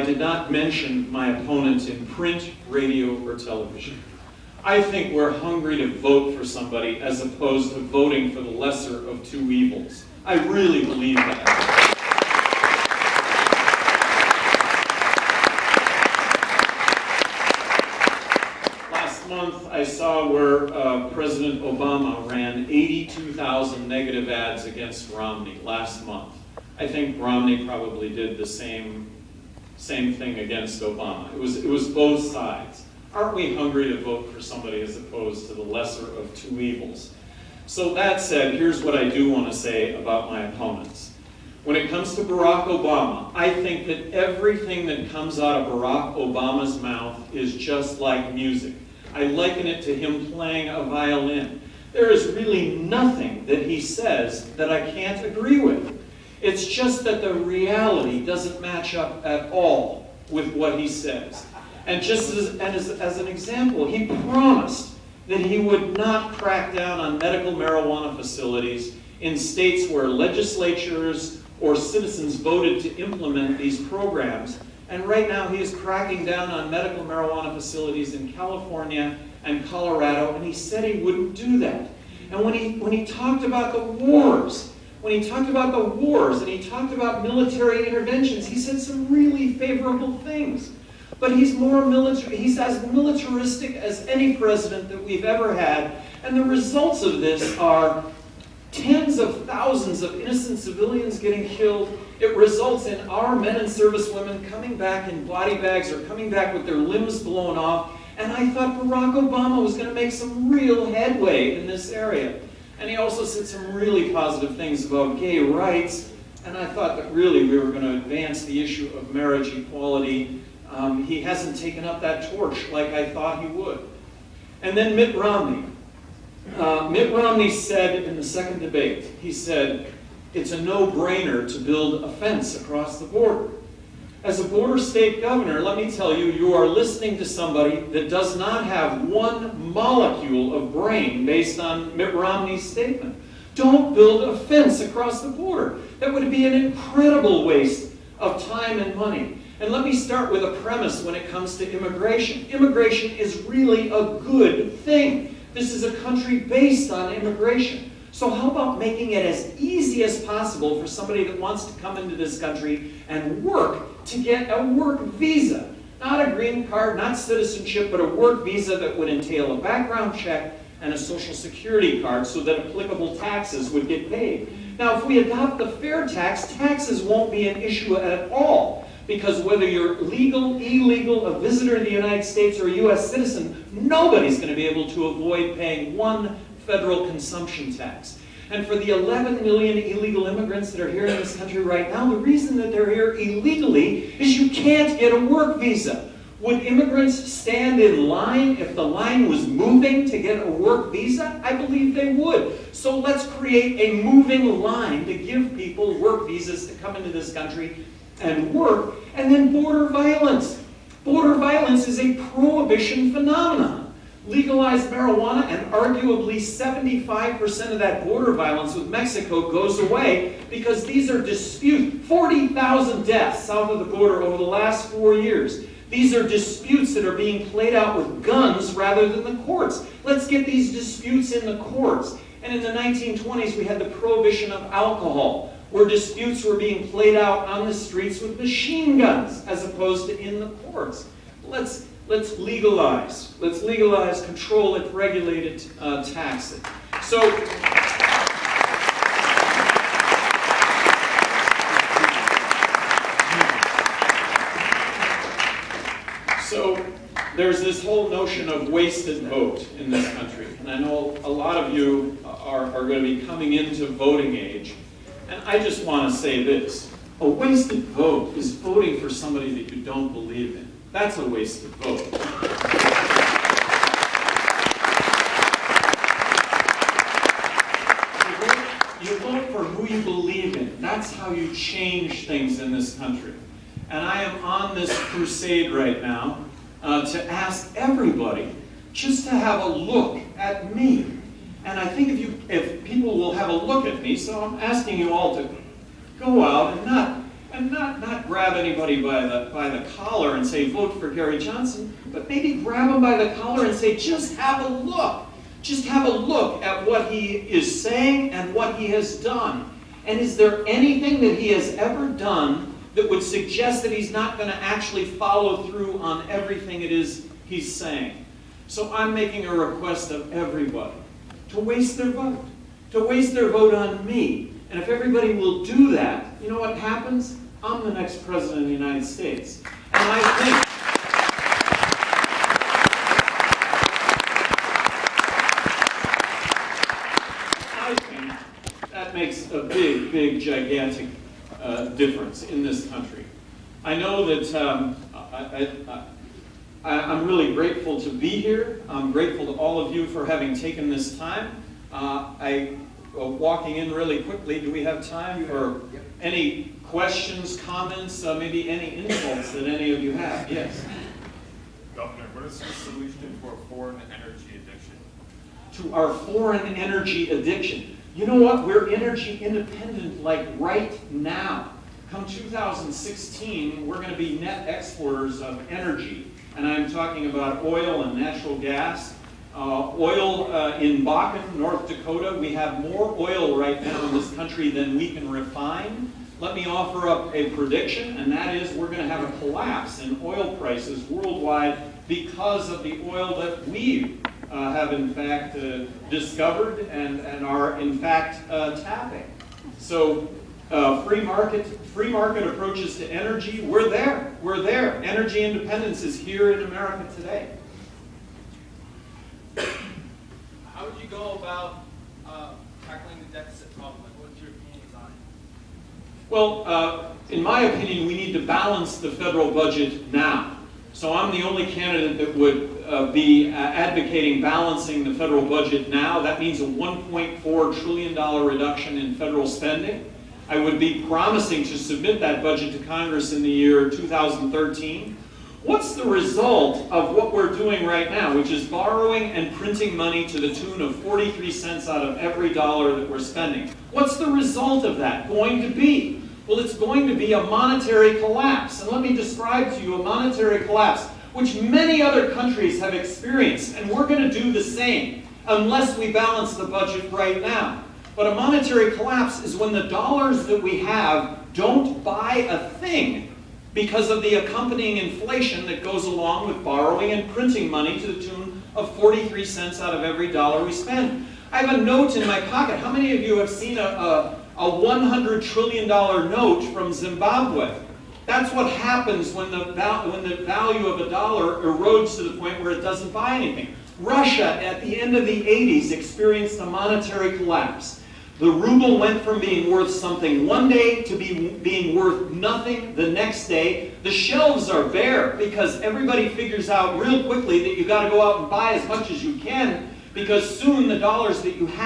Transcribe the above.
did not mention my opponent in print, radio, or television. I think we're hungry to vote for somebody as opposed to voting for the lesser of two evils. I really believe that. Last month, I saw where President Obama ran 82,000 negative ads against Romney last month. I think Romney probably did the same thing against Obama. It was both sides. Aren't we hungry to vote for somebody as opposed to the lesser of two evils? So that said, here's what I do want to say about my opponents. When it comes to Barack Obama, I think that everything that comes out of Barack Obama's mouth is just like music. I liken it to him playing a violin. There is really nothing that he says that I can't agree with. It's just that the reality doesn't match up at all with what he says. And just as an example, he promised that he would not crack down on medical marijuana facilities in states where legislatures or citizens voted to implement these programs. And right now he is cracking down on medical marijuana facilities in California and Colorado, and he said he wouldn't do that. And when he talked about the wars, and he talked about military interventions, he said some really favorable things. But he's as militaristic as any president that we've ever had, and the results of this are tens of thousands of innocent civilians getting killed. It results in our men and servicewomen coming back in body bags or coming back with their limbs blown off. And I thought Barack Obama was going to make some real headway in this area. And he also said some really positive things about gay rights. And I thought that really we were going to advance the issue of marriage equality. He hasn't taken up that torch like I thought he would. And then Mitt Romney. Mitt Romney said in the second debate, he said, it's a no-brainer to build a fence across the border. As a border state governor, let me tell you, you are listening to somebody that does not have one molecule of brain based on Mitt Romney's statement. Don't build a fence across the border. That would be an incredible waste of time and money. And let me start with a premise when it comes to immigration. Immigration is really a good thing. This is a country based on immigration. So how about making it as easy as possible for somebody that wants to come into this country and work to get a work visa? Not a green card, not citizenship, but a work visa that would entail a background check and a social security card so that applicable taxes would get paid. Now, if we adopt the fair tax, taxes won't be an issue at all. Because whether you're legal, illegal, a visitor to the United States, or a U.S. citizen, nobody's going to be able to avoid paying one federal consumption tax. And for the 11 million illegal immigrants that are here in this country right now, the reason that they're here illegally is you can't get a work visa. Would immigrants stand in line if the line was moving to get a work visa? I believe they would. So let's create a moving line to give people work visas to come into this country and work. And then border violence. Border violence is a prohibition phenomenon. Legalized marijuana, and arguably 75% of that border violence with Mexico goes away because these are disputes. 40,000 deaths south of the border over the last 4 years. These are disputes that are being played out with guns rather than the courts. Let's get these disputes in the courts. And in the 1920s, we had the prohibition of alcohol, where disputes were being played out on the streets with machine guns as opposed to in the courts. Let's legalize. Let's legalize, control it, regulate it, tax it. So there's this whole notion of wasted vote in this country. And I know a lot of you are going to be coming into voting age. And I just want to say this. A wasted vote is voting for somebody that you don't believe in. That's a wasted vote. You vote for who you believe in. That's how you change things in this country. And I am on this crusade right now to ask everybody just to have a look at me. And I think if people will have a look at me, so I'm asking you all to go out and And not grab anybody by the collar and say, vote for Gary Johnson, but maybe grab him by the collar and say, just have a look. Just have a look at what he is saying and what he has done. And is there anything that he has ever done that would suggest that he's not going to actually follow through on everything it is he's saying? So I'm making a request of everybody to waste their vote. To waste their vote on me. And if everybody will do that, you know what happens? I'm the next president of the United States. And I think that makes a big, gigantic difference in this country. I know that I'm really grateful to be here. I'm grateful to all of you for having taken this time. Walking in really quickly, do we have time for any questions, comments, maybe any insults that any of you have? Yes. Governor, what is the solution to our foreign energy addiction? To our foreign energy addiction. You know what? We're energy independent like right now. Come 2016, we're going to be net exporters of energy. And I'm talking about oil and natural gas. Oil in Bakken, North Dakota, we have more oil right now in this country than we can refine. Let me offer up a prediction, and that is we're going to have a collapse in oil prices worldwide because of the oil that we have in fact discovered and are in fact tapping. So free market approaches to energy, we're there. Energy independence is here in America today. How would you go about tackling the deficit problem? Like, what's your opinions on it? Well, in my opinion, we need to balance the federal budget now. So I'm the only candidate that would be advocating balancing the federal budget now. That means a $1.4 trillion reduction in federal spending. I would be promising to submit that budget to Congress in the year 2013. What's the result of what we're doing right now, which is borrowing and printing money to the tune of 43 cents out of every dollar that we're spending? What's the result of that going to be? Well, it's going to be a monetary collapse. And let me describe to you a monetary collapse, which many other countries have experienced, and we're going to do the same unless we balance the budget right now. But a monetary collapse is when the dollars that we have don't buy a thing, because of the accompanying inflation that goes along with borrowing and printing money to the tune of 43 cents out of every dollar we spend. I have a note in my pocket. How many of you have seen a $100 trillion note from Zimbabwe? That's what happens when the value of a dollar erodes to the point where it doesn't buy anything. Russia, at the end of the 80s, experienced a monetary collapse. The ruble went from being worth something one day to being worth nothing the next day. The shelves are bare because everybody figures out real quickly that you got to go out and buy as much as you can, because soon the dollars that you have